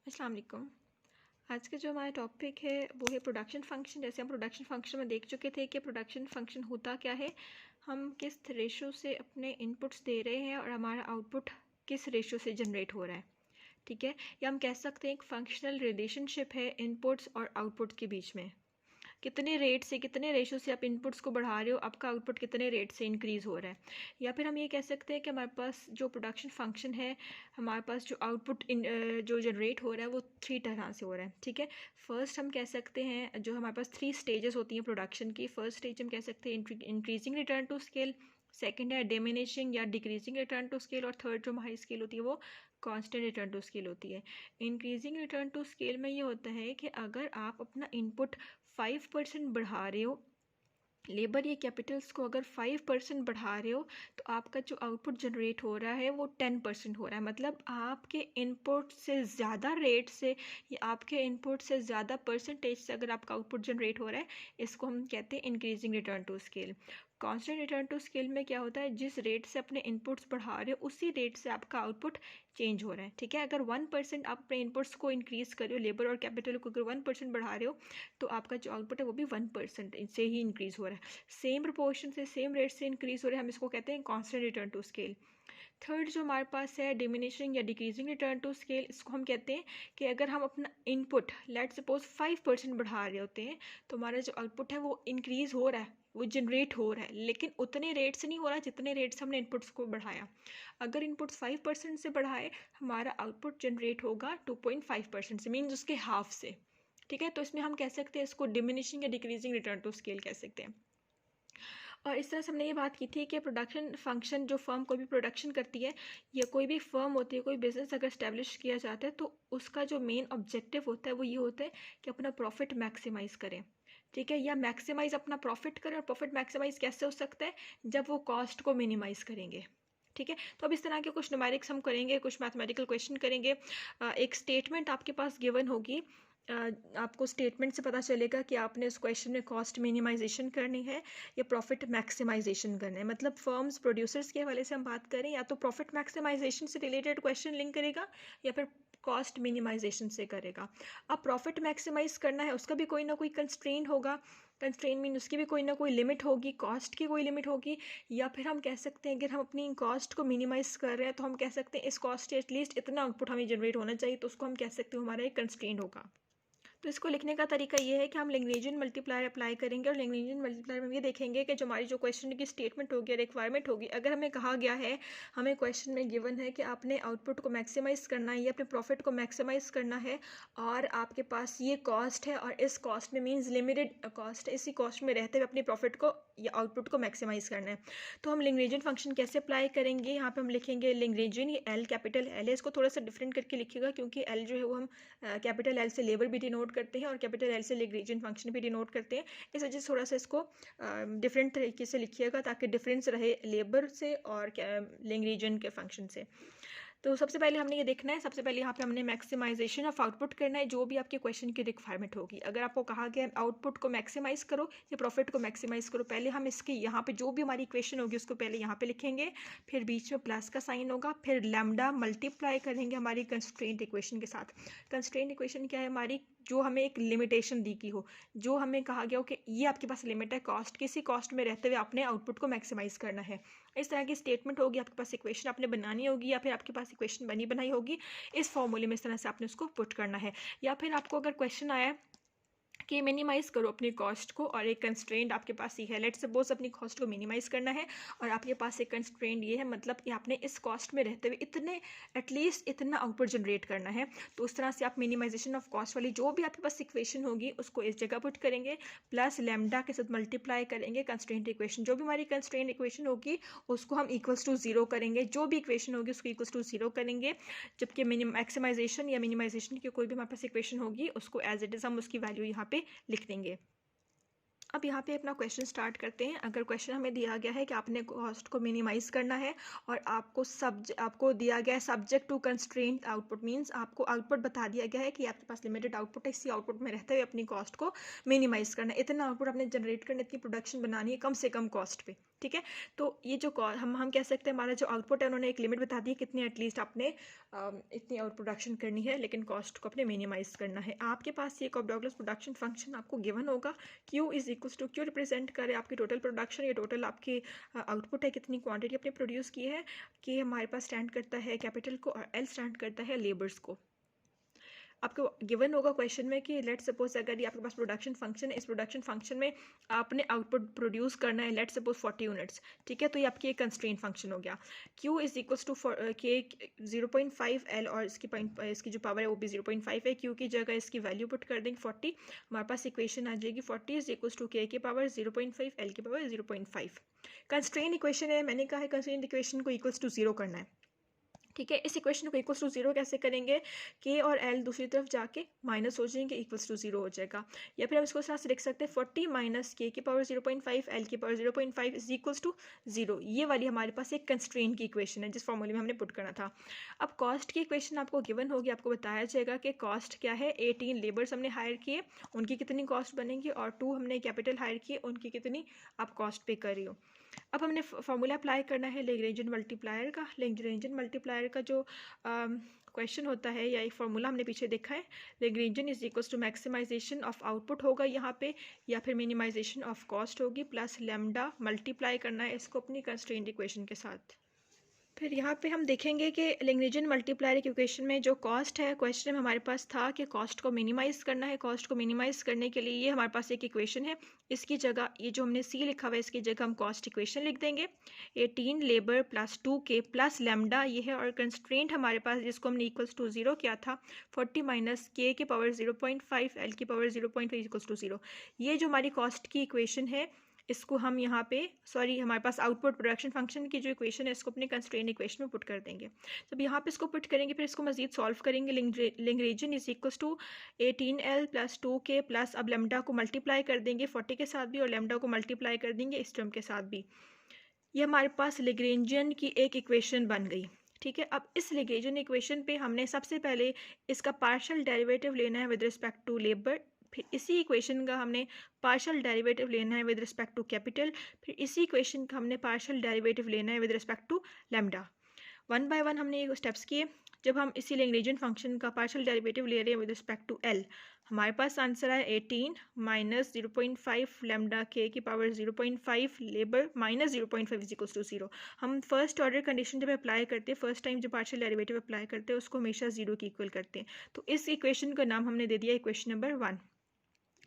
अस्सलाम वालेकुम। आज का जो हमारा टॉपिक है वो है प्रोडक्शन फंक्शन। जैसे हम प्रोडक्शन फंक्शन में देख चुके थे कि प्रोडक्शन फंक्शन होता क्या है, हम किस रेशो से अपने इनपुट्स दे रहे हैं और हमारा आउटपुट किस रेशो से जनरेट हो रहा है। ठीक है, या हम कह सकते हैं एक फंक्शनल रिलेशनशिप है इनपुट्स और आउटपुट के बीच में। कितने रेट से, कितने रेशो से आप इनपुट्स को बढ़ा रहे हो, आपका आउटपुट कितने रेट से इंक्रीज़ हो रहा है। या फिर हम ये कह सकते हैं कि हमारे पास जो प्रोडक्शन फंक्शन है, हमारे पास जो आउटपुट जो जनरेट हो रहा है वो 3 तरह से हो रहा है। ठीक है, फर्स्ट हम कह सकते हैं जो हमारे पास 3 स्टेजेस होती हैं प्रोडक्शन की। फर्स्ट स्टेज हम कह सकते हैं increasing return to scale, second है डिमिनिशिंग या डिक्रीजिंग रिटर्न टू स्केल, और थर्ड जो हमारी स्केल होती है वो कांस्टेंट रिटर्न टू स्केल होती है। इंक्रीजिंग रिटर्न टू स्केल में ये होता है कि अगर आप अपना इनपुट 5% बढ़ा रहे हो, लेबर या कैपिटल्स को अगर 5% बढ़ा रहे हो, तो आपका जो आउटपुट जनरेट हो रहा है वो 10% हो रहा है। मतलब आपके इनपुट से ज़्यादा रेट से या आपके इनपुट से ज़्यादा परसेंटेज से अगर आपका आउटपुट जनरेट हो रहा है, इसको हम कहते हैं increasing return to scale. Constant return to scale में क्या होता है, जिस रेट से अपने इनपुट्स बढ़ा रहे हो उसी रेट से आपका आउटपुट चेंज हो रहा है। ठीक है, अगर 1% आप अपने इनपुट्स को इंक्रीज़ कर रहे हो, लेबर और कैपिटल को अगर 1% बढ़ा रहे हो, तो आपका जो आउटपुट है वो भी 1% से ही इंक्रीज़ हो रहा है। सेम प्रोपोर्शन से, सेम रेट से इंक्रीज़ हो रहा है, हम इसको कहते हैं constant return to scale. Third जो हमारे पास है डिमिनिशिंग या डिक्रीजिंग रिटर्न टू स्केल, इसको हम कहते हैं कि अगर हम अपना इनपुट लेट सपोज 5% बढ़ा रहे होते हैं, तो हमारा जो आउटपुट है वो इंक्रीज़ हो रहा है, वो जनरेट हो रहा है, लेकिन उतने रेट से नहीं हो रहा जितने रेट से हमने इनपुट्स को बढ़ाया। अगर इनपुट्स 5% से बढ़ाए, हमारा आउटपुट जनरेट होगा 2.5% से, मीन्स उसके हाफ से। ठीक है, तो इसमें हम कह सकते हैं इसको डिमिनिशिंग या डिक्रीजिंग रिटर्न टू स्केल कह सकते हैं। और इस तरह से हमने ये बात की थी कि प्रोडक्शन फंक्शन, जो फर्म कोई भी प्रोडक्शन करती है या कोई भी फर्म होती है, कोई बिजनेस अगर स्टैब्लिश किया जाता है, तो उसका जो मेन ऑब्जेक्टिव होता है वो ये होता है कि अपना प्रॉफिट मैक्सिमाइज़ करें। ठीक है, या मैक्सिमाइज़ अपना प्रॉफिट करें। और प्रॉफिट मैक्सिमाइज़ कैसे हो सकता है, जब वो कॉस्ट को मिनिमाइज़ करेंगे। ठीक है, तो अब इस तरह के कुछ न्यूमेरिक्स हम करेंगे, कुछ मैथमेटिकल क्वेश्चन करेंगे। एक स्टेटमेंट आपके पास गिवन होगी, आपको स्टेटमेंट से पता चलेगा कि आपने उस क्वेश्चन में कॉस्ट मिनिमाइजेशन करनी है या प्रॉफिट मैक्सिमाइजेशन करना है। मतलब फर्म्स, प्रोड्यूसर्स के हवाले से हम बात करें, या तो प्रॉफिट मैक्सिमाइजेशन से रिलेटेड क्वेश्चन लिंक करेगा या फिर कॉस्ट मिनिमाइजेशन से करेगा। अब प्रॉफिट मैक्सिमाइज करना है, उसका भी कोई ना कोई कंस्ट्रेंट होगा। कंस्ट्रेंट मीन उसकी भी कोई ना कोई लिमिट होगी, कॉस्ट की कोई लिमिट होगी। या फिर हम कह सकते हैं अगर हम अपनी कॉस्ट को मिनिमाइज कर रहे हैं, तो हम कह सकते हैं इस कॉस्ट से एटलीस्ट इतना आउटपुट हमें जनरेट होना चाहिए, तो उसको हम कह सकते हैं हमारा एक कंस्ट्रेंट होगा। तो इसको लिखने का तरीका ये है कि हम लैग्रेंजियन मल्टीप्लायर अप्लाई करेंगे, और लैग्रेंजियन मल्टीप्लायर में ये देखेंगे कि जो हमारी जो क्वेश्चन की स्टेटमेंट होगी, रिक्वायरमेंट होगी, अगर हमें कहा गया है, हमें क्वेश्चन में गिवन है कि आपने आउटपुट को मैक्सिमाइज़ करना है या अपने प्रॉफिट को मैक्सिमाइज़ करना है, और आपके पास ये कॉस्ट है और इस कॉस्ट में मीन्स लिमिटेड कॉस्ट है, इसी कॉस्ट में रहते हुए अपने प्रॉफिट को या आउटपुट को मैक्सिमाइज़ करना है, तो हम लैग्रेंजियन फंक्शन कैसे अप्लाई करेंगे। यहाँ पे हम लिखेंगे लैग्रेंजियन, ये एल कैपिटल एल है, इसको थोड़ा सा डिफरेंट करके लिखिएगा, क्योंकि एल जो है वो हम कैपिटल एल से लेबर भी डिनोट करते हैं और कैपिटल एल से लैग्रेंजियन फंक्शन भी डिनोट करते हैं। इस वजह से थोड़ा सा इसको डिफरेंट तरीके से लिखिएगा, ताकि डिफरेंस रहे लेबर से और लैग्रेंजियन के फंक्शन से। तो सबसे पहले हमने ये देखना है, सबसे पहले यहाँ पे हमने मैक्सिमाइजेशन ऑफ आउटपुट करना है, जो भी आपके क्वेश्चन की रिक्वायरमेंट होगी। अगर आपको कहा गया आउटपुट को मैक्सिमाइज करो या प्रॉफिट को मैक्सिमाइज करो, पहले हम इसके यहाँ पे जो भी हमारी इक्वेशन होगी उसको पहले यहाँ पे लिखेंगे, फिर बीच में प्लस का साइन होगा, फिर लैम्डा मल्टीप्लाई करेंगे हमारी कंस्ट्रेंट इक्वेशन के साथ। कंस्ट्रेंट इक्वेशन क्या है हमारी, जो हमें एक लिमिटेशन दी की हो, जो हमें कहा गया हो कि ये आपके पास लिमिट है कॉस्ट, किसी कॉस्ट में रहते हुए आपने आउटपुट को मैक्सिमाइज करना है। इस तरह की स्टेटमेंट होगी, आपके पास इक्वेशन आपने बनानी होगी, या फिर आपके पास इक्वेशन बनी बनाई होगी, इस फॉर्मूले में इस तरह से आपने उसको पुट करना है। या फिर आपको अगर क्वेश्चन आया कि मिनिमाइज़ करो अपनी कॉस्ट को, और एक कंस्ट्रेंट आपके पास ही है, लेट सपोज अपनी कॉस्ट को मिनिमाइज़ करना है, और आपके पास एक कंस्ट्रेंट ये है, मतलब कि आपने इस कॉस्ट में रहते हुए इतने एटलीस्ट इतना आउटपुट जनरेट करना है, तो उस तरह से आप मिनिमाइजेशन ऑफ कॉस्ट वाली जो भी आपके पास इक्वेशन होगी उसको इस जगह पुट करेंगे, प्लस लैम्डा के साथ मल्टीप्लाई करेंगे कंस्ट्रेंट इक्वेशन। जो भी हमारी कंस्ट्रेंट इक्वेशन होगी उसको हम इक्वल्स टू जीरो करेंगे, जो भी इक्वेशन होगी उसको इक्वल्स टू जीरो करेंगे, जबकि मैक्सिमाइजेशन या मिनिमाइजेशन की कोई भी हमारे पास इक्वेशन होगी उसको एज इट इज़ हम उसकी वैल्यू यहाँ पे लिख देंगे। अब यहाँ पे अपना क्वेश्चन स्टार्ट करते हैं। अगर क्वेश्चन हमें दिया गया है कि आपने कॉस्ट को मिनिमाइज करना है, और आपको दिया गया है subject to constraint output, means आपको आउटपुट बता दिया गया है कि आपके पास लिमिटेड आउटपुट है, इसी आउटपुट में रहते हुए अपनी कॉस्ट को मिनिमाइज करना है, इतना आउटपुट आपने जनरेट करना, इतनी प्रोडक्शन बनानी है कम से कम कॉस्ट पे। ठीक है। तो ये जो हम कह सकते हैं हमारा जो आउटपुट है उन्होंने एक लिमिट बता दी है कितनी एटलीस्ट आपने इतनी आउट प्रोडक्शन करनी है, लेकिन कॉस्ट को अपने मिनिमाइज करना है। आपके पास ये कॉफ-डॉगलस प्रोडक्शन फंक्शन आपको गिवन होगा, Q is equals to, Q represent करे आपकी टोटल प्रोडक्शन, ये टोटल आपकी आउटपुट है, कितनी क्वांटिटी आपने प्रोड्यूस की है। कि हमारे पास स्टैंड करता है कैपिटल को और L स्टैंड करता है लेबर्स को। आपको गिवन होगा क्वेश्चन में कि लेट सपोज अगर ये आपके पास प्रोडक्शन फंक्शन है, इस प्रोडक्शन फंक्शन में आपने आउटपुट प्रोड्यूस करना है लेट सपोज 40 यूनिट्स, ठीक है। तो ये आपकी एक कंस्ट्रेंट फंक्शन हो गया। Q इज इक्वल्स टू के 0.5 L और इसकी जो पावर है वो भी 0.5 है। Q की जगह इसकी वैल्यू पुट कर देंगे 40, हमारे पास इक्वेशन आ जाएगी 40 इज इक्वल्स टू के पावर 0.5 L की पावर 0.5। कंस्ट्रेंट इक्वेशन है, मैंने कहा है कंस्ट्रेंट इक्वेशन को इक्वल्स टू 0 करना है, ठीक है। इस इक्वेशन को इक्वल्स टू 0 कैसे करेंगे, के और एल दूसरी तरफ जाके माइनस हो जाएंगे, इक्वल्स टू 0 हो जाएगा। या फिर हम इसको साथ लिख सकते हैं 40 माइनस के की पावर 0.5 एल की पावर 0.5 इज इक्वल्स टू 0। ये वाली हमारे पास एक कंस्ट्रेंट की इक्वेशन है जिस फॉर्मूले में हमने पुट करना था। अब कॉस्ट की इक्वेशन आपको गिवन होगी, आपको बताया जाएगा कि कॉस्ट क्या है। 18 लेबर्स हमने हायर किए, उनकी कितनी कॉस्ट बनेगी, और 2 हमने कैपिटल हायर किए, उनकी कितनी आप कॉस्ट पे कर रही हो। अब हमने फॉर्मूला अप्लाई करना है लैग्रेंजियन मल्टीप्लायर का। लैग्रेंजियन मल्टीप्लायर का जो क्वेश्चन होता है या एक फार्मूला हमने पीछे देखा है, Lagrangian is equals to maximization of output होगा यहाँ पे, या फिर मिनिमाइजेशन ऑफ कॉस्ट होगी, प्लस लैम्डा मल्टीप्लाई करना है इसको अपनी कंस्ट्रेंट इक्वेशन के साथ। फिर यहाँ पे हम देखेंगे कि लैग्रेंजियन मल्टीप्लायर की इक्वेशन में जो कॉस्ट है, क्वेश्चन में हमारे पास था कि कॉस्ट को मिनिमाइज़ करना है। कॉस्ट को मिनिमाइज़ करने के लिए ये हमारे पास एक इक्वेशन है, इसकी जगह ये जो हमने सी लिखा हुआ है इसकी जगह हम कॉस्ट इक्वेशन लिख देंगे। 18 labour plus 2k plus lambda ये है, और कंस्ट्रेंट हमारे पास जिसको हमने इक्वल्स टू 0 किया था 40 माइनस के की पावर 0.5 एल की पावर 0.5 इक्वल्स टू 0। ये जो हमारी कॉस्ट की इक्वेशन है इसको हम यहाँ पे हमारे पास आउटपुट प्रोडक्शन फंक्शन की जो इक्वेशन है इसको अपने कंस्ट्रेंट इक्वेशन में पुट कर देंगे। जब यहाँ पे इसको पुट करेंगे फिर इसको मजीद सॉल्व करेंगे। Lagrangian is equals to 18L plus 2k plus अब लेम्डा को मल्टीप्लाई कर देंगे 40 के साथ भी, और लेम्डा को मल्टीप्लाई कर देंगे इस टर्म के साथ भी। ये हमारे पास लैग्रेंजियन की एक इक्वेशन बन गई, ठीक है। अब इस लैग्रेंजियन इक्वेशन पे हमने सबसे पहले इसका पार्शियल डेरिवेटिव लेना है विद रिस्पेक्ट टू लेबर, फिर इसी इक्वेशन का हमने पार्शियल डेरिवेटिव लेना है विद रिस्पेक्ट टू कैपिटल, फिर इसी इक्वेशन का हमने पार्शियल डेरिवेटिव लेना है with respect to lambda. One by one हमने ये स्टेप्स किए। जब हम इसी लैग्रेंजियन फंक्शन का पार्शियल डेरिवेटिव ले रहे हैं विद रिस्पेक्ट टू एल, हमारे पास आंसर है 18 माइनस 0.5 लैम्डा के की power 0.5 labour minus 0.5 is equals to 0। हम फर्स्ट ऑर्डर कंडीशन जब अप्लाई करते हैं, फर्स्ट टाइम जो पार्शियल डेरिवेटिव अप्लाई करते हैं उसको हमेशा 0 की इक्वल करते हैं। तो इस इक्वेशन का नाम हमने दे दिया इक्वेशन नंबर 1।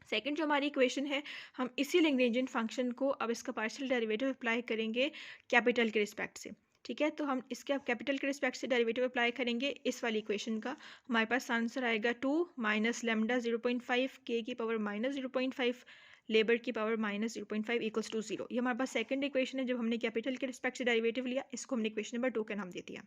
सेकंड जो हमारी इक्वेशन है, हम इसी लैग्रेंजियन फंक्शन को अब इसका पार्शियल डेरिवेटिव अप्लाई करेंगे कैपिटल के रिस्पेक्ट से, ठीक है। तो हम इसके अब कैपिटल के रिस्पेक्ट से डेरिवेटिव अप्लाई करेंगे इस वाली इक्वेशन का, हमारे पास आंसर आएगा 2 माइनस लैम्डा 0.5 के की पावर माइनस 0.5 लेबर की पावर माइनस 0.5 इक्वल्स टू 0। ये हमारे पास सेकंड इक्वेशन है। जब हमने कैपिटल के रिस्पेक्ट से डेरिवेटिव लिया इसको हमने इक्वेशन नंबर 2 का नाम दे दिया।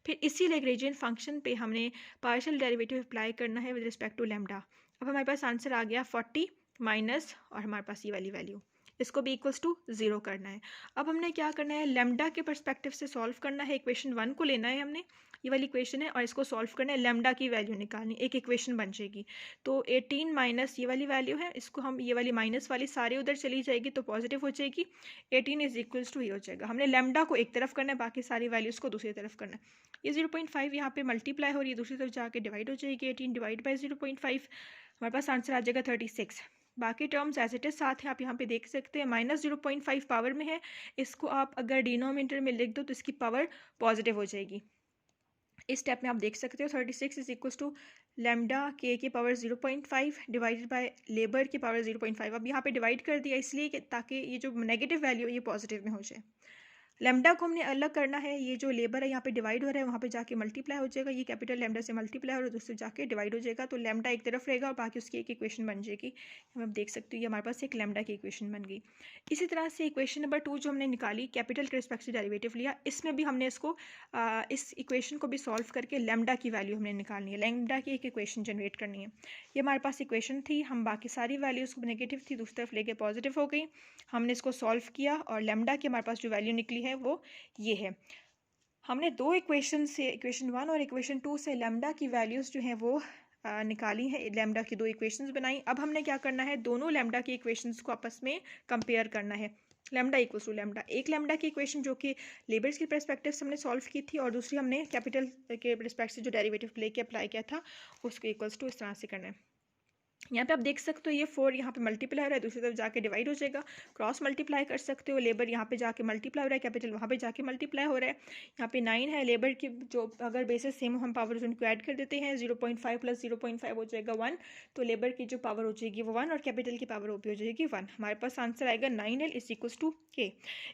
फिर इसी लैग्रेंजियन फंक्शन पे हमने पार्शियल डेरिवेटिव अप्लाई करना है विद रिस्पेक्ट टू लैम्डा। अब हमारे पास आंसर आ गया 40 माइनस और हमारे पास ये वाली वैल्यू, इसको भी इक्वल्स टू 0 करना है। अब हमने क्या करना है, लैम्डा के पर्सपेक्टिव से सॉल्व करना है। इक्वेशन 1 को लेना है हमने, ये वाली इक्वेशन है, और इसको सॉल्व करना है, लैम्डा की वैल्यू निकालनी, एक इक्वेशन बन जाएगी। तो 18 माइनस ये वाली वैल्यू है, इसको हम ये वाली माइनस वाली सारी उधर चली जाएगी तो पॉजिटिव हो जाएगी। 18 इज इक्वल्स टू ये हो जाएगा। हमने लैम्डा को एक तरफ करना है, बाकी सारी वैल्यूज़ को दूसरी तरफ करना है। ये 0.5 यहाँ पे मल्टीप्लाई हो रही है, दूसरी तरफ जाके डिवाइड हो जाएगी। 18 डिवाइड बाई 0.5 हमारे पास आंसर आ जाएगा 36। बाकी टर्म्स एज इट इज साथ हैं, आप यहाँ पे देख सकते हैं। माइनस 0.5 पावर में है, इसको आप अगर डिनोमिनेटर में लिख दो तो इसकी पावर पॉजिटिव हो जाएगी। इस स्टेप में आप देख सकते हो 36 इज इक्वल्स टू लैम्डा के की पावर 0.5 डिवाइडेड बाय लेबर की पावर 0.5। अब यहाँ पे डिवाइड कर दिया इसलिए कि ताकि ये जो नेगेटिव वैल्यू है ये पॉजिटिव में हो जाए। लैम्डा को हमने अलग करना है, ये जो लेबर है यहाँ पे डिवाइड हो रहा है वहाँ पे जाके मल्टीप्लाई हो जाएगा, ये कैपिटल लैम्डा से मल्टीप्लाई हो रहा है दूसरे जाके डिवाइड हो जाएगा। तो लैम्डा एक तरफ रहेगा और बाकी उसकी एक इक्वेशन बन जाएगी। हम आप देख सकते हो ये हमारे पास एक लैम्डा की इक्वेशन बन गई। इसी तरह से इक्वेशन नंबर 2 जो हमने निकाली कैपिटल के रिस्पेक्ट से डेरिवेटिव लिया, इसमें भी हमने इसको इस इक्वेशन को भी सॉल्व करके लैम्डा की वैल्यू हमने निकालनी है, लैम्डा की एक इक्वेशन जनरेट करनी है। ये हमारे पास इक्वेशन थी, हम बाकी सारी वैल्यूज़ को नेगेटिव थी दूसरी तरफ लेके पॉजिटिव हो गई। हमने इसको सॉल्व किया और लैम्डा की हमारे पास जो वैल्यू निकली है वो ये है। हमने दो इक्वेशन से, इक्वेशन 1 और इक्वेशन 2 से लैम्डा की वैल्यूज़ जो हैं वो निकाली है, लैम्डा की दो इक्वेशंस बनाई। अब हमने क्या करना है, दोनों लैम्डा की इक्वेशंस को आपस में कंपेयर करना है। Lambda equals to lambda. एक लैम्डा की इक्वेशन जो कि लेबर्स के पर्सपेक्टिव से हमने सॉल्व की थी और दूसरी हमने कैपिटल के रिस्पेक्ट से जो डेरिवेटिव लेके अप्लाई किया था उसको इक्वल्स टू इस तरह से करना है। यहाँ पे आप देख सकते हो ये 4 यहाँ पे मल्टीप्लाई हो रहा है, दूसरी तरफ जाके डिवाइड हो जाएगा, क्रॉस मल्टीप्लाई कर सकते हो, लेबर यहाँ पे जाके मल्टीप्लाई हो रहा है, कैपिटल वहाँ पे जाके मल्टीप्लाई हो रहा है। यहाँ पे 9 है, लेबर की जो अगर बेसिस सेम हो हम पावर उनको ऐड कर देते हैं, 0.5 प्लस 0.5 हो जाएगा 1, तो लेबर की जो पावर हो जाएगी वो 1 और कैपिटल की पावर वो भी हो जाएगी 1। हमारे पास आंसर आएगा 9L is equals to K।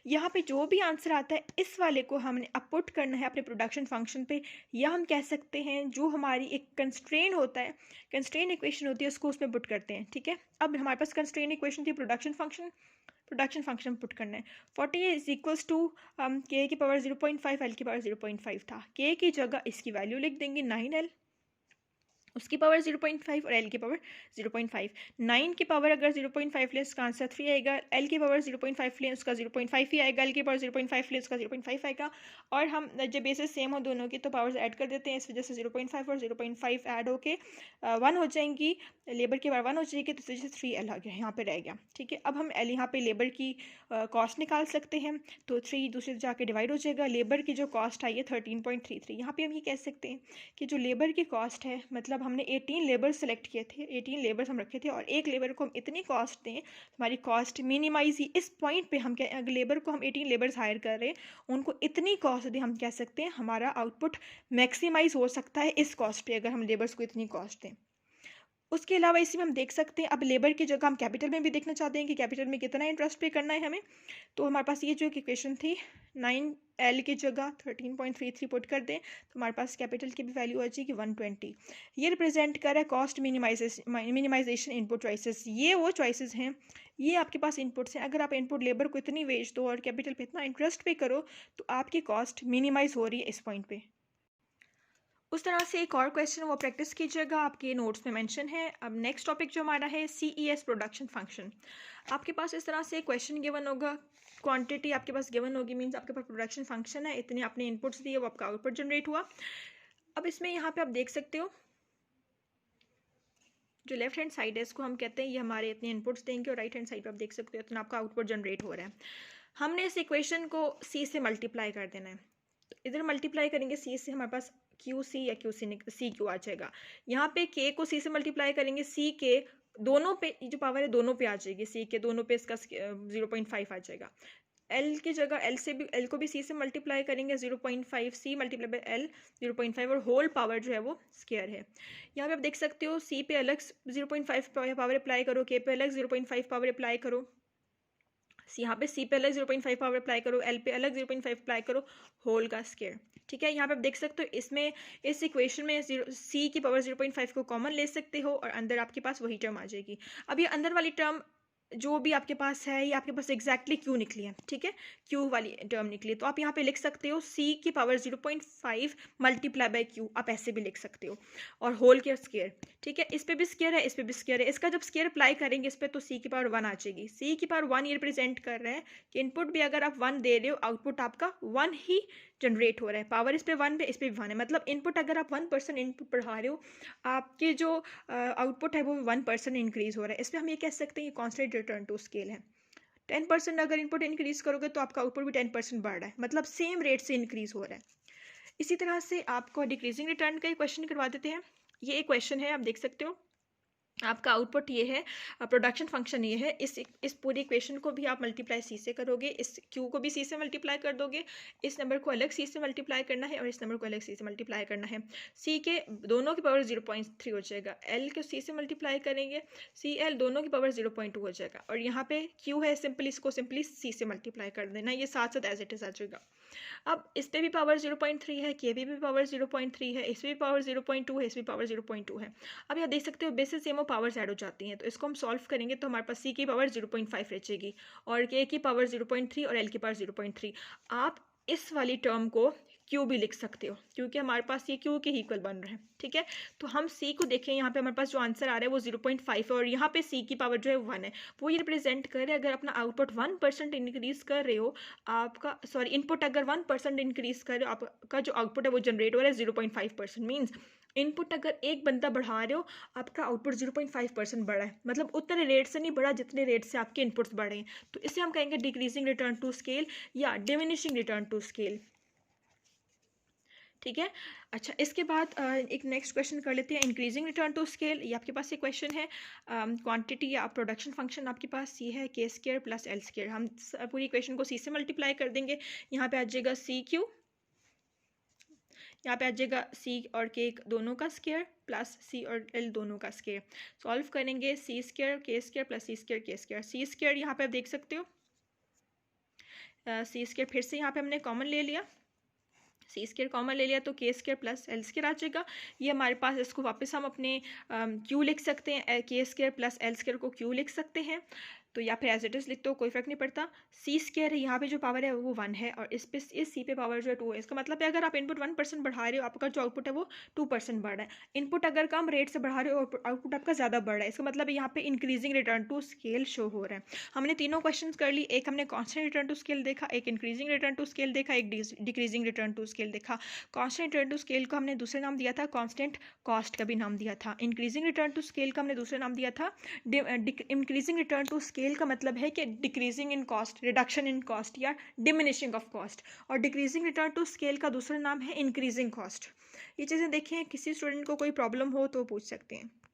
यहाँ पे जो भी आंसर आता है इस वाले को हमने अपपुट करना है अपने प्रोडक्शन फंक्शन पे, या हम कह सकते हैं जो हमारी एक कंस्ट्रेन होता है, कंस्ट्रेन इक्वेशन होती है उसको उसमें पुट करते हैं। ठीक है, अब हमारे पास कंस्ट्रेन इक्वेशन थी प्रोडक्शन फंक्शन पुट करना है। 40 इज इक्वल्स टू के की पावर 0.5 एल की पावर 0.5 था, के की जगह इसकी वैल्यू लिख देंगे 9L, उसकी पावर 0.5 और एल की पावर 0.5। 9 की पावर अगर 0.5 ले उसका आंसर 3 आएगा, एल की पावर 0.5 ले उसका 0.5 ही आएगा, एल की पावर 0.5 ले उसका 0.5 आएगा। और हम जब बेसिस सेम हो दोनों की तो पावर्स ऐड कर देते हैं, इस वजह से 0.5 और 0.5 ऐड होके 1 हो जाएंगी, लेबर की पावर 1 हो जाएगी, तो इस वजह से 3L आ गया, यहाँ पे रह गया। ठीक है, अब हम एल यहाँ पे लेबर की कॉस्ट निकाल सकते हैं, तो 3 दूसरे जाके डिवाइड हो जाएगा, लेबर की जो कॉस्ट आई है 13.33। यहाँ पे हम ये कह सकते हैं कि जो लेबर की कॉस्ट है, मतलब हमने 18 लेबर सेलेक्ट किए थे, 18 लेबर्स हम रखे थे और एक लेबर को हम इतनी कॉस्ट दें, हमारी कॉस्ट मिनिमाइज ही इस पॉइंट पे हम क्या, अगर लेबर को हम 18 लेबर्स हायर कर रहे हैं उनको इतनी कॉस्ट दें, हम कह सकते हैं हमारा आउटपुट मैक्सिमाइज हो सकता है इस कॉस्ट पे, अगर हम लेबर्स को इतनी कॉस्ट दें। उसके अलावा इसी में हम देख सकते हैं, अब लेबर की जगह हम कैपिटल में भी देखना चाहते हैं कि कैपिटल में कितना इंटरेस्ट पे करना है हमें, तो हमारे पास ये जो एक इक्वेशन थी 9L की जगह 13.33 पुट कर दें तो हमारे पास कैपिटल की भी वैल्यू आ जाएगी 120। ये रिप्रेजेंट कर रहा है कॉस्ट मिनिमाइजेशन इनपुट चॉइसेस। ये वो चॉइसेस हैं, ये आपके पास इनपुट्स हैं, अगर आप इनपुट लेबर को इतनी वेज दो और कैपिटल पे इतना इंटरेस्ट पे करो तो आपकी कॉस्ट मिनिमाइज हो रही है इस पॉइंट पे। उस तरह से एक और क्वेश्चन वो प्रैक्टिस कीजिएगा, आपके नोट्स में मेंशन है। अब नेक्स्ट टॉपिक जो हमारा है CES प्रोडक्शन फंक्शन। आपके पास इस तरह से क्वेश्चन गिवन होगा, क्वांटिटी आपके पास गिवन होगी, मींस आपके पास प्रोडक्शन फंक्शन है, इतने आपने इनपुट्स दिए वो आपका आउटपुट जनरेट हुआ। अब इसमें यहाँ पे आप देख सकते हो जो लेफ्ट हैंड साइड है इसको हम कहते हैं ये हमारे इतने इनपुट्स देंगे, और राइट हैंड साइड पर आप देख सकते हो इतना आपका आउटपुट जनरेट हो रहा है। हमने इस इक्वेशन को C से मल्टीप्लाई कर देना है, तो इधर मल्टीप्लाई करेंगे C से, हमारे पास QC या CQ आ जाएगा। यहाँ पे K को C से मल्टीप्लाई करेंगे, C के दोनों पे जो पावर है दोनों पे आ जाएगी, C के दोनों पे इसका 0.5 आ जाएगा। L की जगह L को भी C से मल्टीप्लाई करेंगे, 0.5 C मल्टीप्लाई बाई L 0.5 और होल पावर जो है वो स्क्वायर है। यहाँ पे आप देख सकते हो C पे अलग 0.5 पावर अप्लाई करो, K पे अलग 0.5 पावर अप्लाई करो, यहाँ पे C पे अलग 0.5 पावर अप्लाई करो, L पे अलग 0.5 अप्लाई करो, होल का स्क्वायर। ठीक है, यहाँ पे आप देख सकते हो इसमें इस इक्वेशन में C की पावर 0.5 को कॉमन ले सकते हो और अंदर आपके पास वही टर्म आ जाएगी। अब ये अंदर वाली टर्म जो भी आपके पास है ये आपके पास एग्जैक्टली क्यू निकली है। ठीक है, क्यू वाली टर्म निकली, तो आप यहाँ पे लिख सकते हो C की पावर 0.5 मल्टीप्लाई बाई क्यू, आप ऐसे भी लिख सकते हो, और होल के स्क्वायर। ठीक है, इस पे भी स्क्वायर है, इस पे भी स्क्वायर है, इसका जब स्क्वायर अप्लाई करेंगे इस पे तो C की पावर 1 आ जाएगी। C की पावर 1 ये रिप्रेजेंट कर रहे हैं कि इनपुट भी अगर आप 1 दे रहे हो आउटपुट आपका 1 ही जनरेट हो रहा है, पावर इस पे 1 पे इस पे भी 1 है, मतलब इनपुट अगर आप 1% इनपुट बढ़ा रहे हो आपके जो आउटपुट है वो 1% इंक्रीज हो रहा है। इस पर हम ये कह सकते हैं कि कॉन्स्टेंट रिटर्न टू स्केल है। 10% अगर इनपुट इंक्रीज करोगे तो आपका आउटपुट भी 10% बढ़ रहा है, मतलब सेम रेट से इंक्रीज हो रहा है। इसी तरह से आपको डिक्रीजिंग रिटर्न का एक क्वेश्चन करवा देते हैं। ये एक क्वेश्चन है, आप देख सकते हो आपका आउटपुट ये है, प्रोडक्शन फंक्शन ये है, इस पूरी इक्वेशन को भी आप मल्टीप्लाई C से करोगे, इस Q को भी C से मल्टीप्लाई कर दोगे, इस नंबर को अलग C से मल्टीप्लाई करना है और इस नंबर को अलग C से मल्टीप्लाई करना है। C के दोनों की पावर 0.3 हो जाएगा, L को C से मल्टीप्लाई करेंगे, CL दोनों की पावर 0.2 हो जाएगा, और यहाँ पे Q है सिंपली इसको सिंपली C से मल्टीप्लाई कर देना, ये साथ साथ एज इट इज आ जाएगा। अब इस पे भी पावर 0.3 है, के भी पावर 0.3 है, इस पे भी पावर 0.2 है, इस पे पावर 0.2 है। अब यहाँ देख सकते हो बेसिस सेम पावर्स ऐड हो जाती हैं, तो इसको हम सॉल्व करेंगे तो हमारे पास C की पावर 0.5 बचेगी और K की पावर 0.3 और L की पावर 0.3। आप इस वाली टर्म को Q भी लिख सकते हो क्योंकि हमारे पास ये Q के इक्वल बन रहे हैं। ठीक है, तो हम C को देखें, यहाँ पे हमारे पास जो आंसर आ रहा है वो 0.5 है और यहाँ पे C की पावर जो है 1 है, वो ये रिप्रेजेंट कर रहे हैं अगर अपना आउटपुट 1% इंक्रीज कर रहे हो, आपका इनपुट अगर 1% इंक्रीज कर रहे हो, आपका जो आउटपुट है वो जनरेट हो रहा है 0.5%, मीन्स इनपुट अगर एक बंदा बढ़ा रहे हो, आपका आउटपुट 0.5% बढ़ा है, मतलब उतने रेट से नहीं बढ़ा जितने रेट से आपके इनपुट्स बढ़े हैं, तो इसे हम कहेंगे डिक्रीजिंग रिटर्न टू स्केल या डिमिनिशिंग रिटर्न टू स्केल। ठीक है। अच्छा, इसके बाद एक नेक्स्ट क्वेश्चन कर लेते हैं, इंक्रीजिंग रिटर्न टू स्केल। ये आपके पास एक क्वेश्चन है, क्वांटिटी या प्रोडक्शन फंक्शन आपके पास ये है के स्केयर प्लस एल स्केयर। हम पूरी इक्वेशन को सी से मल्टीप्लाई कर देंगे, यहाँ पे आ जाएगा सी क्यू, यहाँ पे आ जाएगा सी और के दोनों का स्केयर प्लस सी और एल दोनों का स्केयर। सॉल्व करेंगे, सी स्केयर के स्केयर प्लस सी स्केयर के स्केयर। सी स्केयर यहाँ पे आप देख सकते हो, सी स्केयर फिर से यहाँ पे हमने कॉमन ले लिया, सी स्केयर कॉमन ले लिया तो के स्केयर प्लस एल स्केयर आ जाएगा। ये हमारे पास, इसको वापस हम अपने क्यू लिख सकते हैं, के स्केयर प्लस एल स्केयर को क्यू लिख सकते हैं, तो या फिर एज इट इज़ लिख दो, कोई फर्क नहीं पड़ता। सी स्केयर है, यहाँ पे जो पावर है वो 1 है और इस सी पे पावर जो है 2 है। इसका मतलब है अगर आप इनपुट 1% बढ़ा रहे हो, आपका जो आउटपुट है वो 2% बढ़ रहा है। इनपुट अगर कम रेट से बढ़ा रहे हो, आउटपुट आपका ज़्यादा बढ़ रहा है, इसका मतलब यहाँ पे increasing return to scale show हो रहा है। हमने तीनों क्वेश्चन कर ली, एक हमने कॉन्स्टेंट रिटर्न टू स्केल देखा, एक इंक्रीजिंग रिटर्न टू स्केल देखा, एक डिक्रीजिंग रिटर्न टू स्केल देखा। कॉन्स्टेंट रिटर्न टू स्केल को हमने दूसरे नाम दिया था, कॉन्स्टेंट कॉस्ट का भी नाम दिया था। इंक्रीजिंग रिटर्न टू स्केल का हमने दूसरे नाम दिया था, इंक्रीजिंग रिटर्न टू स्केल का मतलब है कि decreasing in cost, reduction in cost या डिमिनिशिंग ऑफ कॉस्ट, और डिक्रीजिंग रिटर्न टू स्केल का दूसरा नाम है इंक्रीजिंग कॉस्ट। ये चीज़ें देखें, किसी स्टूडेंट को कोई प्रॉब्लम हो तो पूछ सकते हैं।